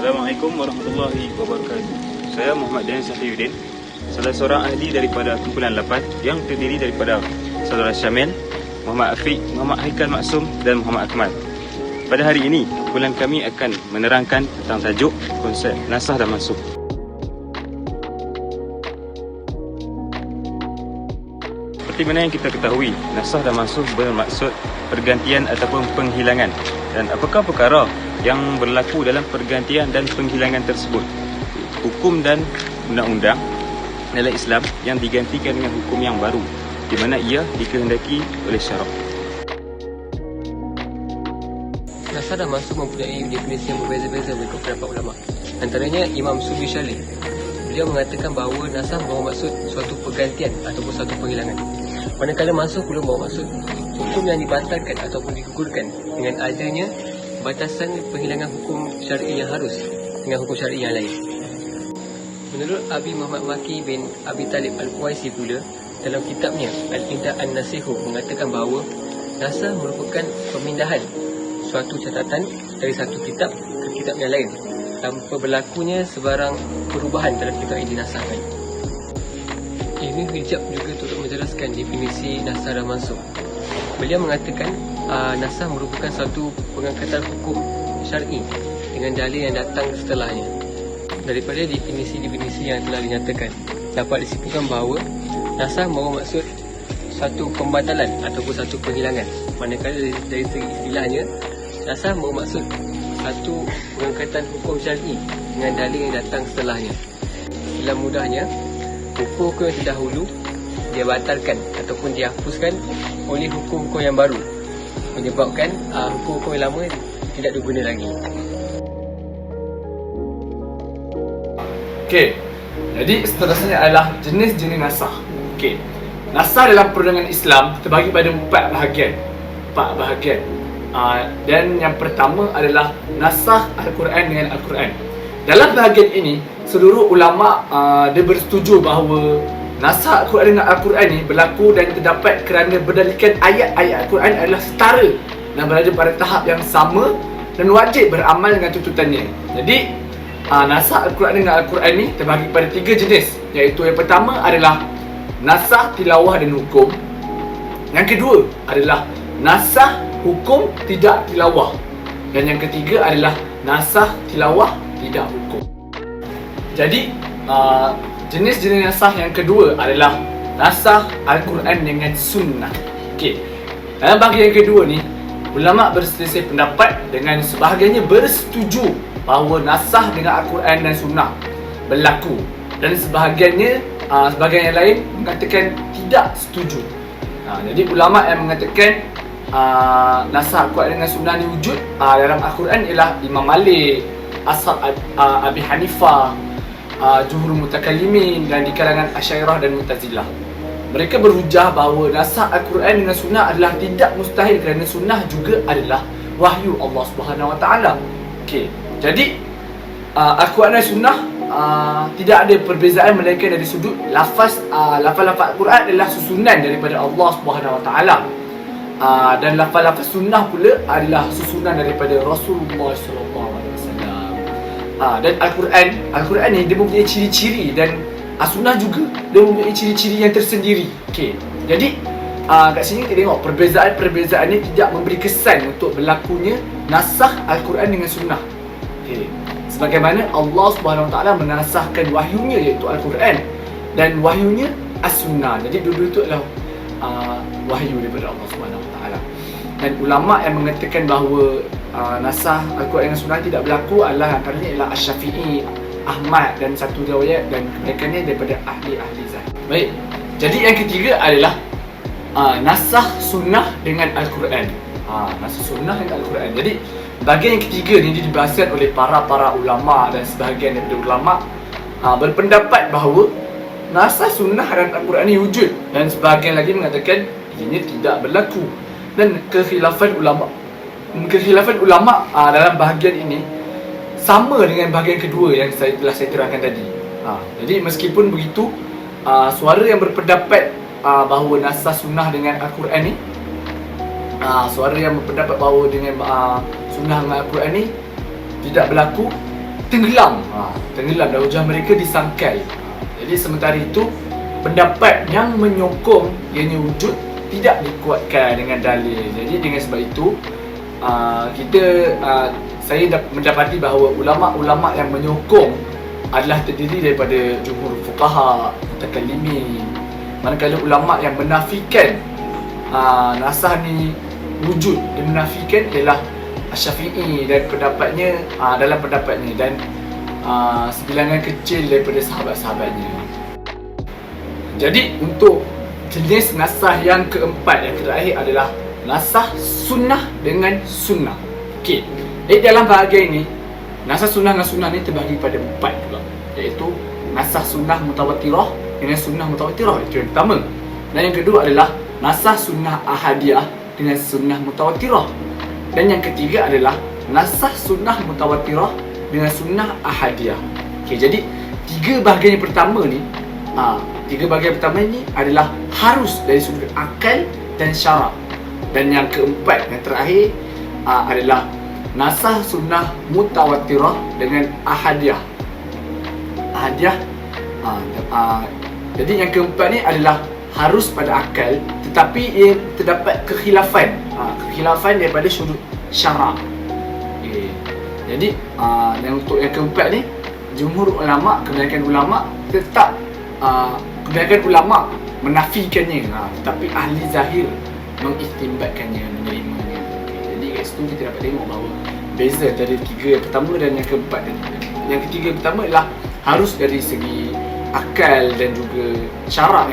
Assalamualaikum warahmatullahi wabarakatuh. Saya Muhammad Dan Syafiuddin, salah seorang ahli daripada kumpulan 8 yang terdiri daripada saudara Syamil, Muhammad Afiq, Muhammad Haikal Maksum dan Muhammad Akmal. Pada hari ini, kumpulan kami akan menerangkan tentang tajuk konsep nasah dan mansukh. Seperti mana yang kita ketahui, nasah dan mansukh bermaksud pergantian ataupun penghilangan. Dan apakah perkara yang berlaku dalam pergantian dan penghilangan tersebut? Hukum dan undang-undang dalam Islam yang digantikan dengan hukum yang baru, di mana ia dikehendaki oleh syarak. Nasah dan mansukh mempunyai definisi yang berbeza-beza mengikut pendapat ulama. Antaranya Imam Subi Syalih. Beliau mengatakan bahawa nasah membawa maksud suatu pergantian ataupun suatu penghilangan. Manakala mansukh belum bawa maksud hukum yang dibatalkan ataupun digugurkan dengan adanya batasan penghilangan hukum syar'i yang harus dengan hukum syar'i yang lain. Menurut Abi Muhammad Maki bin Abi Talib Al-Quwaisi pula, dalam kitabnya Al-Indah An-Nasihu mengatakan bahawa nasah merupakan pemindahan suatu catatan dari satu kitab ke kitab yang lain tanpa berlakunya sebarang perubahan dalam kitab yang dinasahkan. Ibn Hijab juga turut menjelaskan definisi nasah dan mansukh. Beliau mengatakan nasah merupakan satu pengangkatan hukum syar'i dengan dalil yang datang setelahnya. Daripada definisi-definisi yang telah dinyatakan, dapat disimpulkan bahawa nasah membawa maksud satu pembatalan ataupun satu penghilangan. Manakala dari segi istilahnya, nasah membawa maksud satu pengangkatan hukum syar'i dengan dalil yang datang setelahnya. Dalam mudahnya, hukum-hukum yang terdahulu dia batalkan ataupun dihapuskan oleh hukum-hukum yang baru, menyebabkan hukum-hukum yang lama tidak diguna lagi. Okey, jadi seterusnya adalah jenis-jenis nasah. Okey, nasah dalam perundangan Islam terbagi pada 4 bahagian. Dan yang pertama adalah nasah Al-Quran dengan Al-Quran. Dalam bahagian ini, seluruh ulama dia bersetuju bahawa nasah Al-Quran dengan Al-Quran ni berlaku dan terdapat kerana berdalilkan ayat-ayat Al-Quran adalah setara dan berada pada tahap yang sama dan wajib beramal dengan tuntutannya. Jadi nasah Al-Quran dengan Al-Quran ni terbagi pada 3 jenis, iaitu yang pertama adalah nasah tilawah dan hukum. Yang kedua adalah nasah hukum tidak tilawah. Dan yang ketiga adalah nasah tilawah tidak hukum. Jadi jenis-jenis nasah yang kedua adalah nasah Al-Quran dengan sunnah. Okey, dalam bahagian yang kedua ni, ulama berselisih pendapat dengan sebahagiannya bersetuju bahawa nasah dengan Al-Quran dan sunnah berlaku, dan sebahagian yang lain mengatakan tidak setuju. Jadi ulama yang mengatakan nasah Al-Quran dengan sunnah ni wujud dalam Al-Quran ialah Imam Malik, Ashab Abi Hanifah, Jumhur Mutakallimin dan di kalangan Asy'ariyah dan Mu'tazilah. Mereka berhujah bahawa nasah Al-Quran dengan sunnah adalah tidak mustahil kerana sunnah juga adalah wahyu Allah Subhanahu Wa Taala. Okey, jadi Al-Quran dan sunnah tidak ada perbezaan melainkan dari sudut lafaz Al-Quran adalah susunan daripada Allah Subhanahu Wa Taala. Dan lafaz sunnah pula adalah susunan daripada Rasulullah sallallahu alaihi wasallam. Dan Al-Quran ni dia mempunyai ciri-ciri, dan sunnah juga dia mempunyai ciri-ciri yang tersendiri. Okey, jadi kat sini kita tengok perbezaan ni tidak memberi kesan untuk berlakunya nasah Al-Quran dengan sunnah. Okey, sebagaimana Allah Subhanahu Wa Taala menasahkan wahyunya iaitu Al-Quran, dan wahyunya As-Sunnah. Jadi dua-dua itu adalah wahyu daripada Allah Subhanahu Wa Taala. Dan ulama yang mengatakan bahawa nasah Al-Quran dengan sunnah tidak berlaku adalah antaranya ialah Asy-Syafi'i, Ahmad dan satu riwayat, dan kebanyakannya daripada ahli-ahli zahir. Baik, jadi yang ketiga adalah nasah sunnah dengan Al-Quran. Nasah sunnah dengan Al-Quran. Jadi bahagian yang ketiga ni dibahaskan oleh para ulama, dan sebahagian daripada ulama berpendapat bahawa nasah sunnah dan Al-Quran ni wujud, dan sebahagian lagi mengatakan ianya tidak berlaku. Dan kekhilafan ulama dalam bahagian ini sama dengan bahagian kedua yang telah saya terangkan tadi. Jadi meskipun begitu, suara yang berpendapat bahawa nasah sunnah dengan Al-Quran ni, suara yang berpendapat bahawa dengan sunnah dengan Al-Quran ni tidak berlaku, tenggelam. Tenggelam dan hujah mereka disangkal. Jadi sementara itu, pendapat yang menyokong ianya wujud tidak dikuatkan dengan dalil. Jadi dengan sebab itu, saya mendapati bahawa ulama-ulama yang menyokong adalah terdiri daripada jumhur fuqaha, mutakallimin. Manakala ulama yang menafikan nasah ni wujud, dia menafikan ialah Syafi'i dan pendapatnya, dalam pendapatnya, dan sebilangan kecil daripada sahabat-sahabatnya. Jadi untuk jenis nasah yang keempat, yang terakhir adalah nasah sunnah dengan sunnah. Okey. Dalam bahagian ini, nasah sunnah dengan sunnah ni terbahagi pada 4 pula, iaitu nasah sunnah mutawatirah dengan sunnah mutawatirah. Itu yang pertama. Dan yang kedua adalah nasah sunnah ahadiyah dengan sunnah mutawatirah. Dan yang ketiga adalah nasah sunnah mutawatirah dengan sunnah ahadiyah. Okey, jadi tiga bahagian yang pertama ni, adalah harus dari sudut akal dan syarak. Dan yang keempat, yang terakhir, adalah nasah sunnah mutawatirah dengan ahadiyah. Jadi yang keempat ni adalah harus pada akal, tetapi ia terdapat kekhilafan daripada sudut syarak. Okay. Jadi dan untuk yang keempat ni, jumhur ulama, kebanyakan ulama tetap kebanyakan ulama menafikannya, tetapi ahli zahir mengistimbatkannya, menerimanya. Okay. Jadi kat situ kita dapat tengok bahawa beza dari tiga yang pertama dan yang keempat. Yang ketiga yang pertama adalah harus dari segi akal dan juga syarak.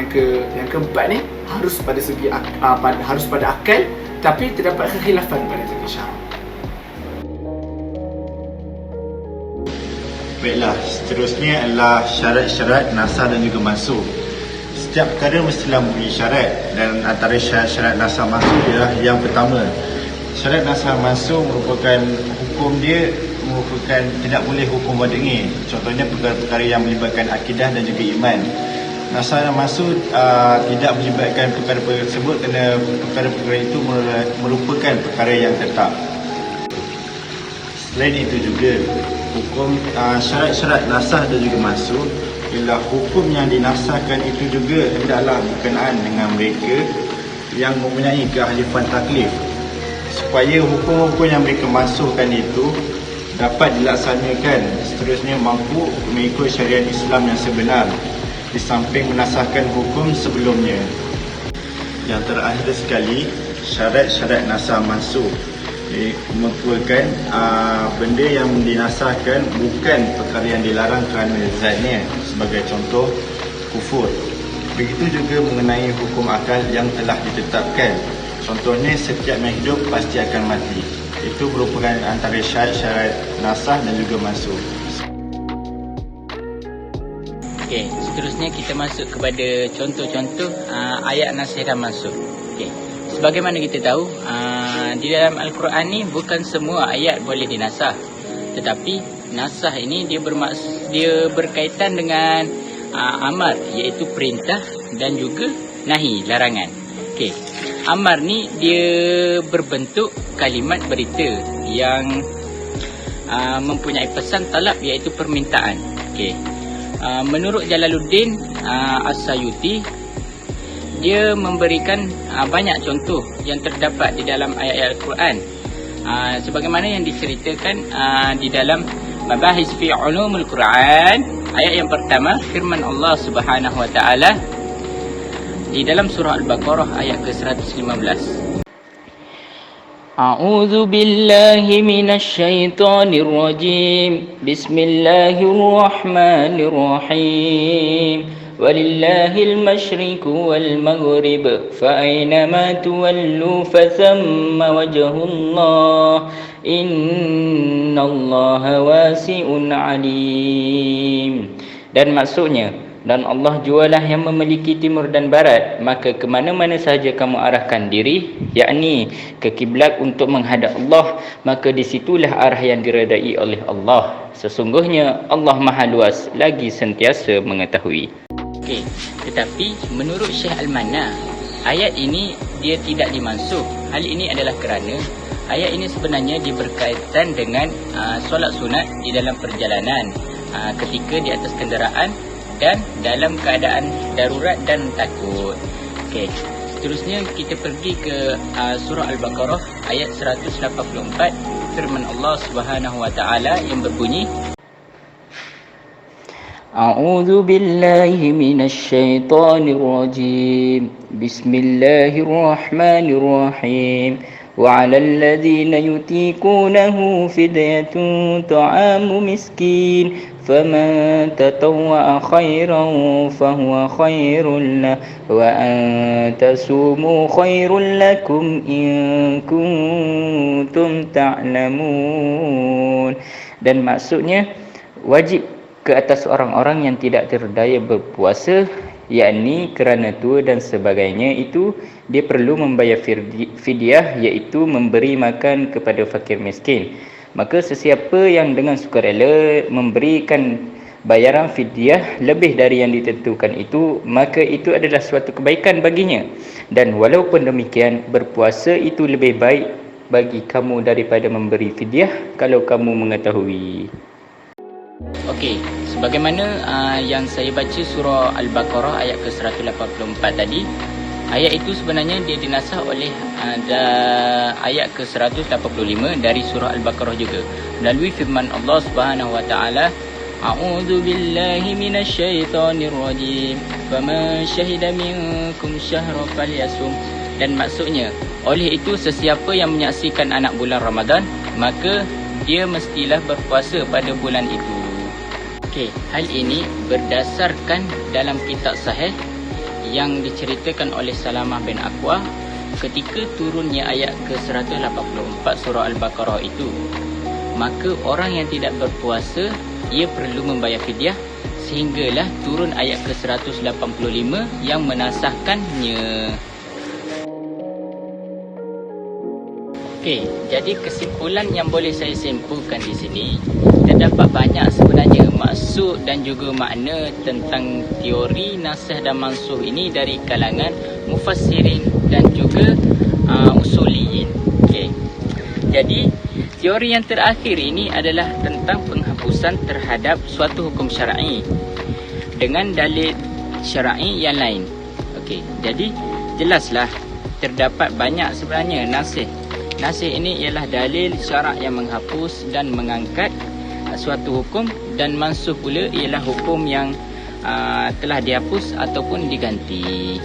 Yang keempat ni harus pada segi harus pada akal, tapi terdapat kekhilafan pada segi syarak. Baiklah, seterusnya adalah syarat-syarat nasah dan juga mansuh. Setiap perkara mestilah mempunyai syarat, dan antara syarat-syarat nasah mansuh ialah yang pertama, syarat nasah mansuh merupakan hukum dia merupakan tidak boleh hukum wad'i. Contohnya perkara-perkara yang melibatkan akidah dan juga iman. Nasah dan mansuh tidak melibatkan perkara-perkara tersebut kerana perkara-perkara itu merupakan perkara yang tetap. Selain itu juga, hukum syarat-syarat nasah dan juga mansuh ialah hukum yang dinasahkan itu juga hendaklah berkenaan dengan mereka yang mempunyai keahlian taklif, supaya hukum-hukum yang mereka mansuhkan itu dapat dilaksanakan seterusnya mampu mengikut syariat Islam yang sebenar, di samping menasahkan hukum sebelumnya. Yang terakhir sekali, syarat-syarat nasah mansuh merupakan benda yang dinasahkan bukan perkara yang dilarang kerana zatnya, sebagai contoh kufur. Begitu juga mengenai hukum akal yang telah ditetapkan, contohnya setiap yang hidup pasti akan mati. Itu merupakan antara syarat-syarat nasah dan juga mansuh. Okey, seterusnya kita masuk kepada contoh-contoh ayat nasih dan mansuh. Okey. Sebagaimana kita tahu, di dalam Al-Quran ni bukan semua ayat boleh dinasah. Tetapi nasah ini dia berkaitan dengan amar, iaitu perintah, dan juga nahi, larangan. Okey. Amar ni dia berbentuk kalimat berita yang mempunyai pesan talab, iaitu permintaan. Okey. Menurut Jalaluddin As-Sayuti, dia memberikan banyak contoh yang terdapat di dalam ayat-ayat Al-Quran, sebagaimana yang diceritakan di dalam Mabahis fi Ulumul Quran. Ayat yang pertama, firman Allah Subhanahu wa taala di dalam surah Al-Baqarah ayat ke-115. A'udzu billahi minasy syaithanir rajim. Bismillahirrahmanirrahim. Walillahil masyriqu wal maghrib, fa aynama tuwallu fathamma wajhullah. Innallaha wasi'un alim. Dan maksudnya, dan Allah jualah yang memiliki timur dan barat, maka ke mana-mana sahaja kamu arahkan diri, yakni ke kiblat untuk menghadap Allah, maka disitulah arah yang diredai oleh Allah. Sesungguhnya Allah Maha Luas lagi sentiasa mengetahui. Okey, tetapi menurut Syekh Al-Manna, ayat ini dia tidak dimansuh. Hal ini adalah kerana ayat ini sebenarnya berkaitan dengan solat sunat di dalam perjalanan, ketika di atas kenderaan dan dalam keadaan darurat dan takut. Okey, seterusnya kita pergi ke surah Al-Baqarah ayat 184, firman Allah Subhanahu wa taala yang berbunyi, A'udzu billahi minasy syaithanir rajim. Bismillahirrahmanirrahim. Wa 'alal ladzina yutiqunahu fidyatun ta'amu miskin. Faman tatawwa'a khairan fahuwa khairul lahu wa an tasumu khairul lakum in kuntum ta'lamun. Dan maksudnya wajib ke atas orang-orang yang tidak terdaya berpuasa, yakni kerana tua dan sebagainya, itu dia perlu membayar fidyah, iaitu memberi makan kepada fakir miskin. Maka sesiapa yang dengan sukarela memberikan bayaran fidyah lebih dari yang ditentukan itu, maka itu adalah suatu kebaikan baginya. Dan walaupun demikian, berpuasa itu lebih baik bagi kamu daripada memberi fidyah kalau kamu mengetahui. Okey, sebagaimana yang saya baca surah Al-Baqarah ayat ke-184 tadi, ayat itu sebenarnya dia dinasah oleh ayat ke-185 dari surah Al-Baqarah juga, melalui firman Allah Subhanahu wa taala, A'udzu billahi minasy syaithanir rajim. Faman syahida minkum syahra falyasum. Dan maksudnya, oleh itu sesiapa yang menyaksikan anak bulan Ramadan, maka dia mestilah berpuasa pada bulan itu. Okey, hal ini berdasarkan dalam kitab sahih yang diceritakan oleh Salamah bin Aqwa ketika turunnya ayat ke-184 surah Al-Baqarah itu. Maka orang yang tidak berpuasa, ia perlu membayar fidyah, sehinggalah turun ayat ke-185 yang menasahkannya. Okey, jadi kesimpulan yang boleh saya simpulkan di sini, terdapat banyak sebenarnya maksud dan juga makna tentang teori nasakh dan mansuh ini dari kalangan mufassirin dan juga usuliyin. Okey. Jadi teori yang terakhir ini adalah tentang penghapusan terhadap suatu hukum syar'i dengan dalil syar'i yang lain. Okey, jadi jelaslah terdapat banyak sebenarnya nasakh. Nasakh ini ialah dalil syarak yang menghapus dan mengangkat suatu hukum, dan mansuh pula ialah hukum yang telah dihapus ataupun diganti.